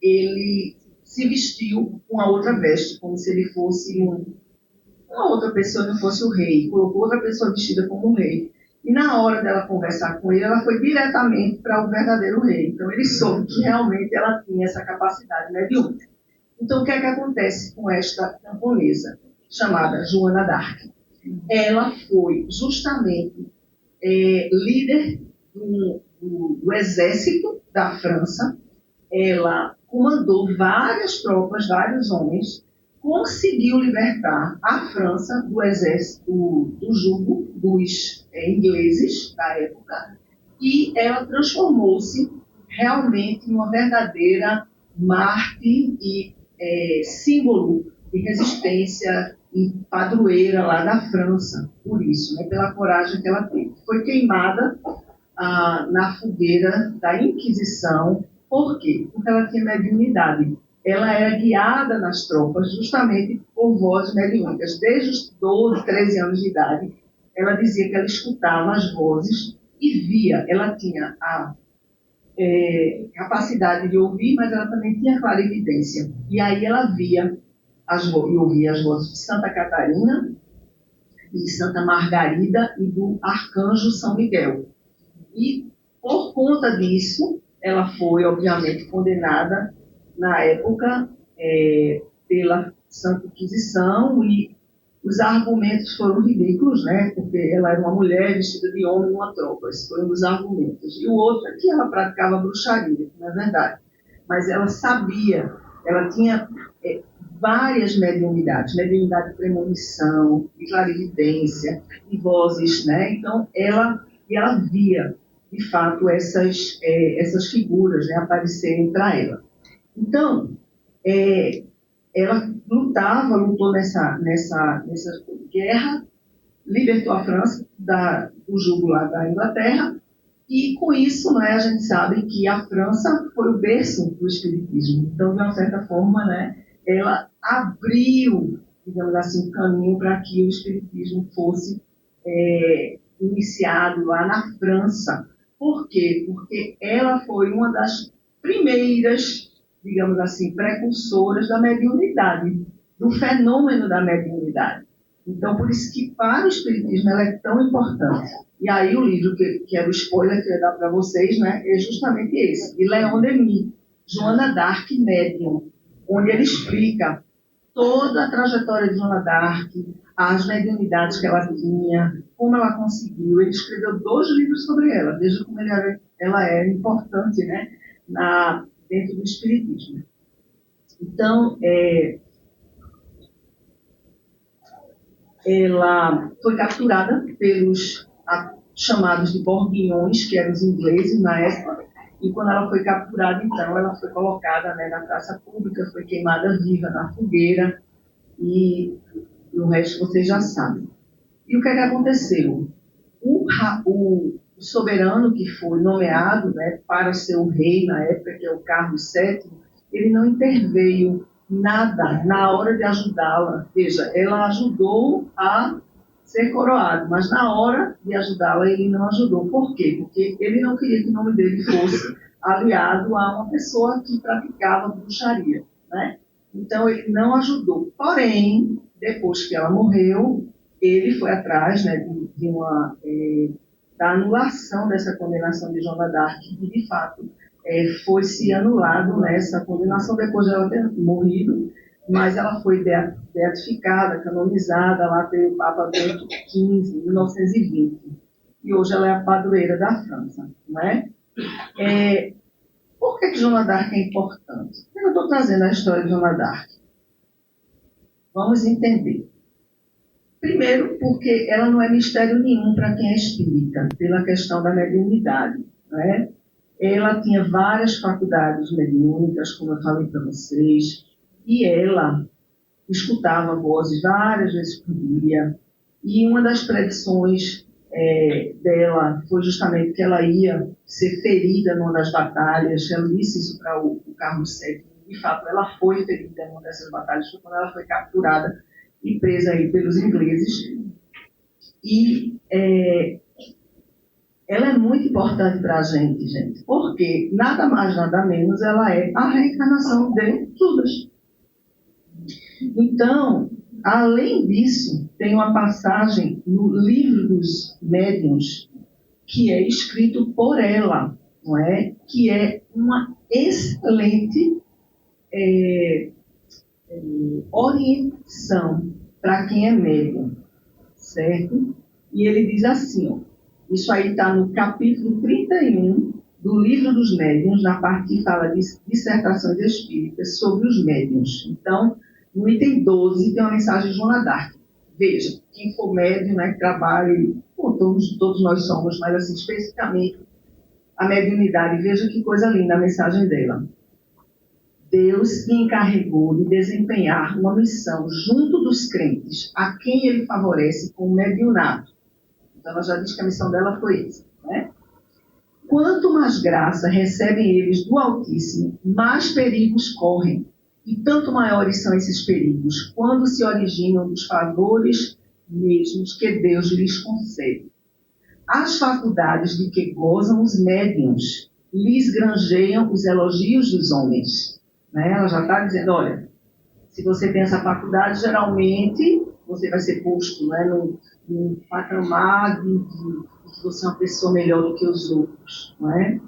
ele se vestiu com a outra veste, como se ele fosse uma outra pessoa, não fosse o rei. Colocou outra pessoa vestida como o rei. E na hora dela conversar com ele, ela foi diretamente para o verdadeiro rei. Então, ele soube que realmente ela tinha essa capacidade mediúnica. Então, o que é que acontece com esta camponesa, chamada Joana d'Arc? Ela foi justamente líder do exército da França. Ela comandou várias tropas, vários homens, conseguiu libertar a França do exército, do jugo dos ingleses da época, e ela transformou-se realmente em uma verdadeira mártir e símbolo de resistência e padroeira lá da França, por isso, né, pela coragem que ela teve. Foi queimada na fogueira da Inquisição. Por quê? Porque ela tinha mediunidade. Ela era guiada nas tropas justamente por vozes mediúnicas. Desde os 12, 13 anos de idade, ela dizia que ela escutava as vozes e via. Ela tinha a capacidade de ouvir, mas ela também tinha clarividência. E aí ela via e ouvia as vozes de Santa Catarina, de Santa Margarida e do Arcanjo São Miguel. E, por conta disso, ela foi, obviamente, condenada, na época, pela Santa Inquisição, e os argumentos foram ridículos, né? Porque ela era uma mulher vestida de homem numa tropa. Esse foi um dos argumentos. E o outro é que ela praticava bruxaria, que não é verdade. Mas ela sabia, ela tinha várias mediunidades, mediunidade de premonição, de clarividência, de vozes, né? Então, ela via, de fato, essas figuras, né, aparecerem para ela. Então, ela lutou nessa guerra, libertou a França do jugo lá da Inglaterra, e com isso, né, a gente sabe que a França foi o berço do espiritismo. Então, de uma certa forma, né, ela abriu digamos assim, o caminho para que o espiritismo fosse iniciado lá na França. Por quê? Porque ela foi uma das primeiras, digamos assim, precursoras da mediunidade, do fenômeno da mediunidade. Então, por isso que para o espiritismo ela é tão importante. E aí o livro, que era o spoiler que eu ia dar para vocês, né, é justamente esse, de Leon Denis, Joana d'Arc Médium, onde ele explica toda a trajetória de Joana d'Arc, as mediunidades que ela tinha, como ela conseguiu. Ele escreveu 2 livros sobre ela. Veja como ela é importante, né, dentro do espiritismo. Então, ela foi capturada pelos chamados de borguignões, que eram os ingleses na época, e quando ela foi capturada, então, ela foi colocada, né, na praça pública, foi queimada viva na fogueira, e o resto vocês já sabem. E o que é que aconteceu? O soberano que foi nomeado, né, para ser o rei na época, que é o Carlos VII, ele não interveio nada na hora de ajudá-la. Veja, ela ajudou a ser coroado, mas na hora de ajudá-la ele não ajudou. Por quê? Porque ele não queria que o nome dele fosse aliado a uma pessoa que praticava bruxaria, né? Então ele não ajudou. Porém, depois que ela morreu, ele foi atrás, né, da anulação dessa condenação de Joana d'Arc, e de fato foi se anulado nessa condenação depois de ela ter morrido, mas ela foi beatificada, canonizada lá pelo Papa Bento XV, em 1920. E hoje ela é a padroeira da França, né? Por que Joana d'Arc é importante? Eu estou trazendo a história de Joana d'Arc. Vamos entender. Primeiro, porque ela não é mistério nenhum para quem é espírita, pela questão da mediunidade, né? Ela tinha várias faculdades mediúnicas, como eu falei para vocês, e ela escutava vozes várias vezes por dia, e uma das predições dela foi justamente que ela ia ser ferida numa das batalhas. Ela disse isso para o Carlos VII. De fato, ela foi ferida numa dessas batalhas, foi quando ela foi capturada e presa aí pelos ingleses. E ela é muito importante para a gente, porque nada mais, nada menos, ela é a reencarnação de Judas. Então, além disso, tem uma passagem no Livro dos Médiuns que é escrito por ela, não é? Que é uma excelente orientação para quem é médium, certo? E ele diz assim, ó, isso aí está no capítulo 31 do Livro dos Médiuns, na parte que fala de dissertações espíritas sobre os médiuns. Então, no item 12 tem uma mensagem de Joana d'Arc. Veja, quem for médium, né, que trabalhe, todos nós somos, mas assim, especificamente a mediunidade, veja que coisa linda a mensagem dela. Deus me encarregou de desempenhar uma missão junto dos crentes, a quem ele favorece com o mediunato. Então, ela já diz que a missão dela foi essa, né? Quanto mais graça recebem eles do Altíssimo, mais perigos correm. E tanto maiores são esses perigos, quando se originam dos favores mesmos que Deus lhes concede. As faculdades de que gozam os médiuns lhes granjeiam os elogios dos homens. Né? Ela já está dizendo, olha, se você tem essa faculdade, geralmente você vai ser posto, né, num patamar de que você é uma pessoa melhor do que os outros. Não é?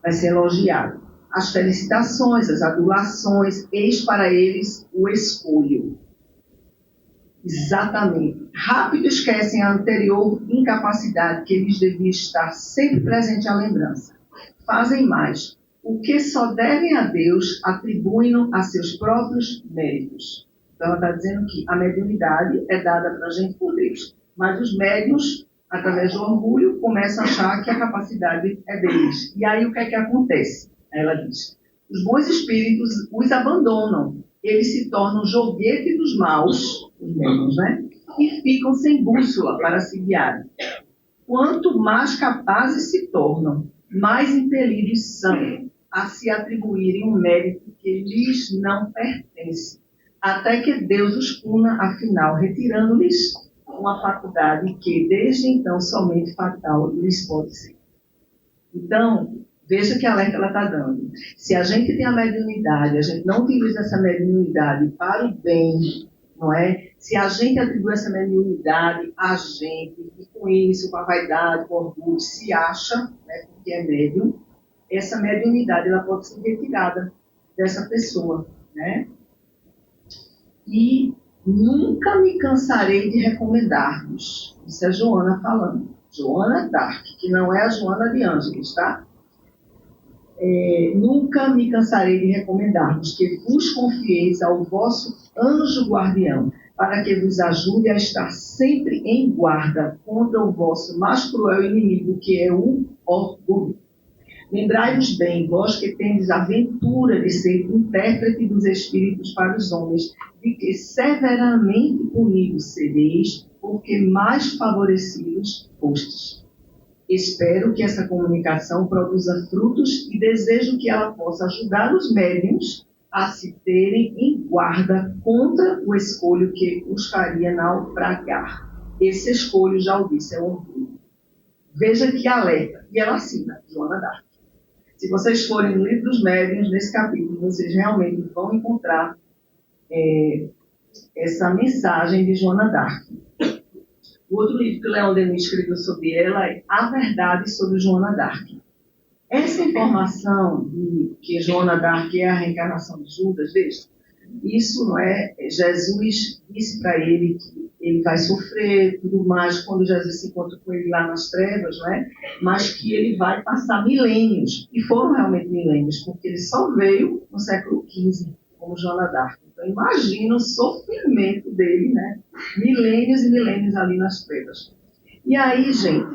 Vai ser elogiado. As felicitações, as adulações, eis para eles o escolho. Exatamente. Rápido esquecem a anterior incapacidade que eles deviam estar sempre presente à lembrança. Fazem mais. O que só devem a Deus, atribuem-no a seus próprios méritos. Então, ela está dizendo que a mediunidade é dada para a gente por Deus. Mas os médiuns, através do orgulho, começam a achar que a capacidade é deles. E aí, o que é que acontece? Ela diz, os bons espíritos os abandonam, eles se tornam joguete dos maus, os médiuns, né? E ficam sem bússola para se guiarem. Quanto mais capazes se tornam, mais impelidos são a se atribuírem um mérito que lhes não pertence. até que Deus os puna, afinal, retirando-lhes uma faculdade que, desde então, somente fatal lhes pode ser. Então, veja que alerta ela está dando. Se a gente tem a mediunidade, a gente não utiliza essa mediunidade para o bem, não é? Se a gente atribui essa mediunidade a gente, e com isso, com a vaidade, com o orgulho, se acha, né, porque é médium, essa mediunidade ela pode ser retirada dessa pessoa, né? E nunca me cansarei de recomendar-vos. Isso é Joana falando. Joana Dark, que não é a Joana de Ângeles, tá? Nunca me cansarei de recomendar-vos que vos confieis ao vosso anjo guardião, para que vos ajude a estar sempre em guarda contra o vosso mais cruel inimigo, que é o orgulho. Lembrai-vos bem, vós que tendes a ventura de ser intérprete dos espíritos para os homens, de que severamente punidos sereis, porque mais favorecidos fostes. Espero que essa comunicação produza frutos e desejo que ela possa ajudar os médiuns a se terem em guarda contra o escolho que os faria naufragar. Esse escolho, já o disse, é o orgulho. Veja que alerta. E ela assina, Joana Dark. Se vocês forem no livro dos médiuns, nesse capítulo, vocês realmente vão encontrar essa mensagem de Joana Dark. O outro livro que o Leon Denis escreveu sobre ela é A Verdade sobre Joana Dark. Essa informação de que Joana Dark é a reencarnação de Judas, veja, isso não é... Jesus disse para ele que ele vai sofrer, tudo mais, quando Jesus se encontra com ele lá nas trevas, não é? Mas que ele vai passar milênios, e foram realmente milênios, porque ele só veio no século XV, como Joana Dark. Então, imagina o sofrimento dele, né? Milênios e milênios ali nas trevas. E aí, gente,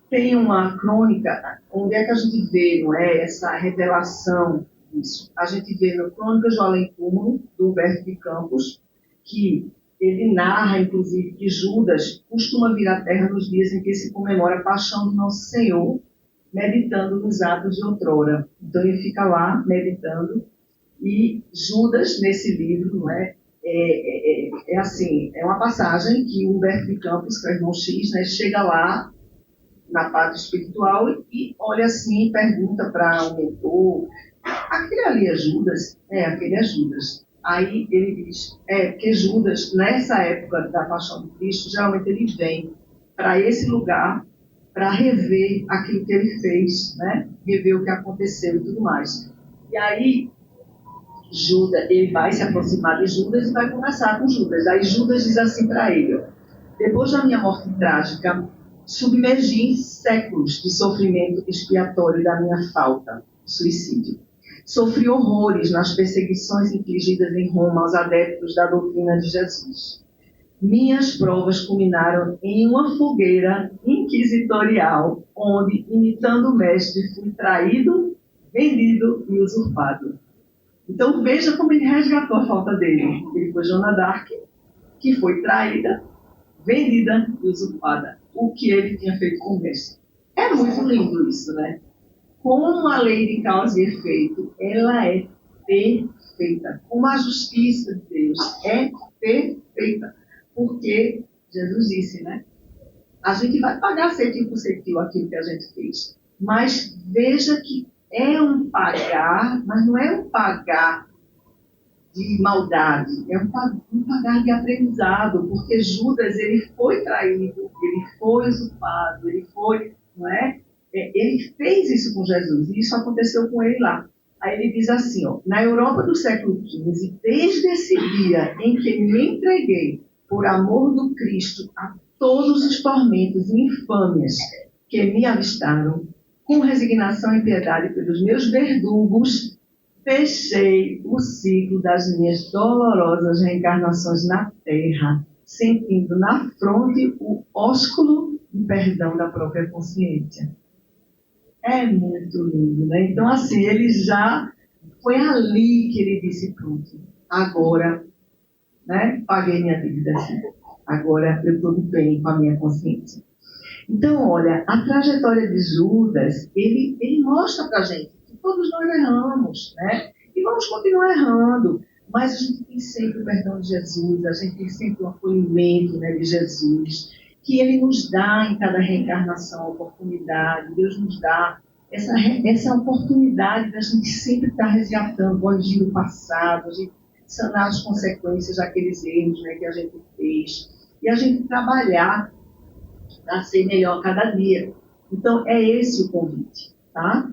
tem uma crônica, onde é que a gente vê, não é, essa revelação disso? A gente vê no Crônicas do Além Túmulo, do Humberto de Campos, que ele narra, inclusive, que Judas costuma vir à Terra nos dias em que se comemora a paixão do Nosso Senhor, meditando nos atos de outrora. Então, ele fica lá, meditando, e Judas, nesse livro, não é, assim, é uma passagem que o Humberto de Campos, que é o irmão X, né, chega lá, na parte espiritual, e olha assim e pergunta para o mentor, aquele ali é Judas? Aquele é Judas. Aí ele diz, porque Judas, nessa época da paixão de Cristo, geralmente ele vem para esse lugar para rever aquilo que ele fez, né? Rever o que aconteceu e tudo mais. E aí, Judas, ele vai se aproximar de Judas e vai conversar com Judas. Aí Judas diz assim para ele, depois da minha morte trágica, submergi em séculos de sofrimento expiatório da minha falta, suicídio. Sofri horrores nas perseguições infligidas em Roma aos adeptos da doutrina de Jesus. Minhas provas culminaram em uma fogueira inquisitorial, onde, imitando o mestre, fui traído, vendido e usurpado. Então veja como ele resgatou a falta dele. Ele foi Joana Dark, que foi traída, vendida e usurpada. O que ele tinha feito com o mestre. É muito lindo isso, né? Como a lei de causa e efeito, ela é perfeita. Como a justiça de Deus é perfeita. Porque Jesus disse, né? A gente vai pagar certinho por certinho aquilo que a gente fez. Mas veja que é um pagar, mas não é um pagar de maldade, é um pagar de aprendizado, porque Judas, ele foi traído, ele foi usurpado, ele foi, não é? Ele fez isso com Jesus, e isso aconteceu com ele lá. Aí ele diz assim, ó, na Europa do século XV, desde esse dia em que me entreguei por amor do Cristo a todos os tormentos e infâmias que me avistaram, com resignação e piedade pelos meus verdugos, fechei o ciclo das minhas dolorosas reencarnações na Terra, sentindo na fronte o ósculo de perdão da própria consciência. É muito lindo, né? Então, assim, ele já... Foi ali que ele disse, pronto, agora, né? Paguei minha dívida, assim. Agora eu estou de bem com a minha consciência. Então, olha, a trajetória de Judas, ele mostra para a gente que todos nós erramos, né? E vamos continuar errando, mas a gente tem sempre o perdão de Jesus, a gente tem sempre o acolhimento, né, de Jesus, que Ele nos dá em cada reencarnação a oportunidade. Deus nos dá essa oportunidade da gente sempre estar resgatando, corrigindo o passado, a gente sanar as consequências daqueles erros, né, que a gente fez, e a gente trabalhar para ser melhor a cada dia. Então, é esse o convite, tá?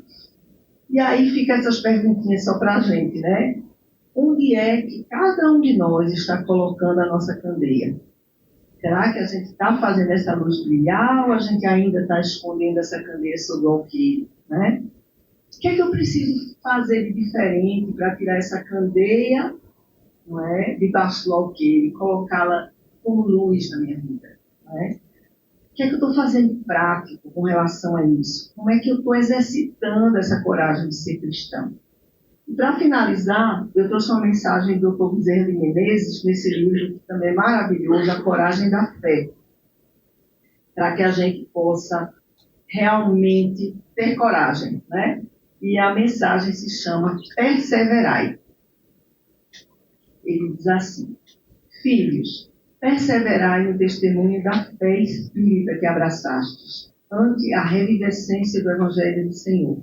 E aí fica essas perguntinhas só para a gente, né? Onde é que cada um de nós está colocando a nossa candeia? Será que a gente está fazendo essa luz brilhar ou a gente ainda está escondendo essa candeia sob o alqueire, né? O que é que eu preciso fazer de diferente para tirar essa candeia, não é, debaixo do alqueire e colocá-la como luz na minha vida, não é? O que é que eu estou fazendo de prático com relação a isso? Como é que eu estou exercitando essa coragem de ser cristão? E para finalizar, eu trouxe uma mensagem do Dr. Bezerra de Menezes, nesse livro que também é maravilhoso, A Coragem da Fé, para que a gente possa realmente ter coragem, né? E a mensagem se chama Perseverai. Ele diz assim: filhos, perseverai no testemunho da fé espírita que abraçastes, ante a revivescência do Evangelho do Senhor.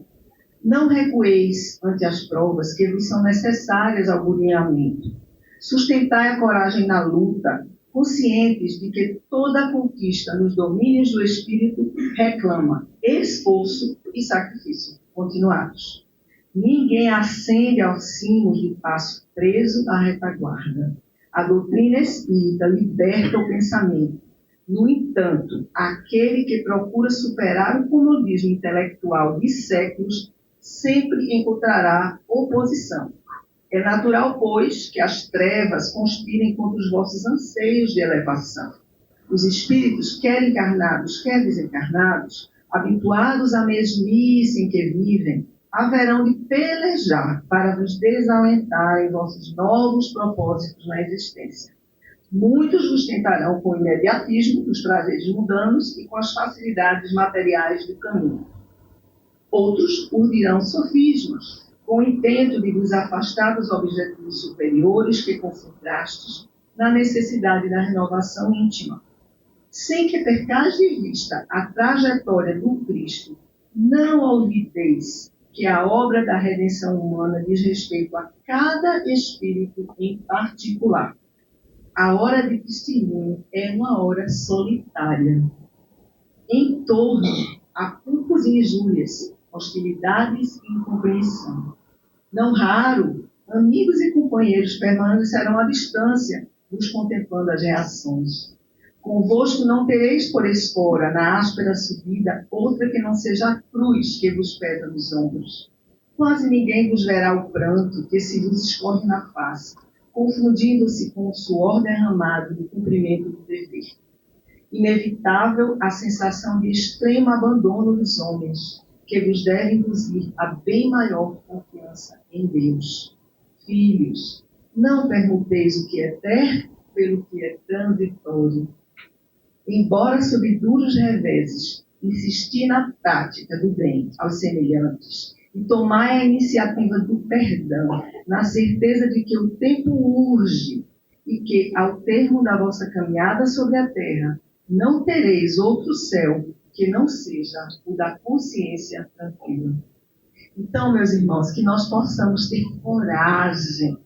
Não recueis ante as provas que vos são necessárias ao alinhamento. Sustentai a coragem na luta, conscientes de que toda conquista nos domínios do Espírito reclama esforço e sacrifício continuados. Ninguém ascende aos cimos de passo preso à retaguarda. A doutrina espírita liberta o pensamento. No entanto, aquele que procura superar o comodismo intelectual de séculos sempre encontrará oposição. É natural, pois, que as trevas conspirem contra os vossos anseios de elevação. Os espíritos, quer encarnados, quer desencarnados, habituados à mesmice em que vivem, haverão de pelejar para vos desalentar em vossos novos propósitos na existência. Muitos vos tentarão com o imediatismo dos prazeres mundanos e com as facilidades materiais do caminho. Outros urdirão sofismas, com o intento de vos afastar dos objetivos superiores que concentrastes na necessidade da renovação íntima. Sem que percais de vista a trajetória do Cristo, não olvideis que a obra da redenção humana diz respeito a cada espírito em particular. A hora de testemunho é uma hora solitária. Em torno há culpas e injúrias, hostilidades e incompreensão. Não raro, amigos e companheiros permanecerão à distância, vos contemplando as reações. Convosco não tereis por espora, na áspera subida, outra que não seja a cruz que vos pesa nos ombros. Quase ninguém vos verá o pranto que se vos escorre na face, confundindo-se com o suor derramado do cumprimento do dever. Inevitável a sensação de extremo abandono dos homens, que vos deve induzir a bem maior confiança em Deus. Filhos, não permuteis o que é eterno pelo que é transitório. Embora sob duros reveses, insistir na prática do bem aos semelhantes e tomai a iniciativa do perdão, na certeza de que o tempo urge e que, ao termo da vossa caminhada sobre a terra, não tereis outro céu que não seja o da consciência tranquila. Então, meus irmãos, que nós possamos ter coragem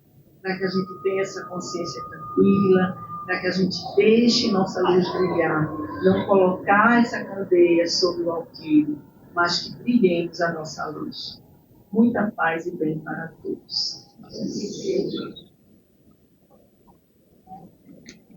para que a gente tenha essa consciência tranquila, para que a gente deixe nossa luz brilhar, não colocar essa candeia sobre o alqueire, mas que brilhemos a nossa luz. Muita paz e bem para todos.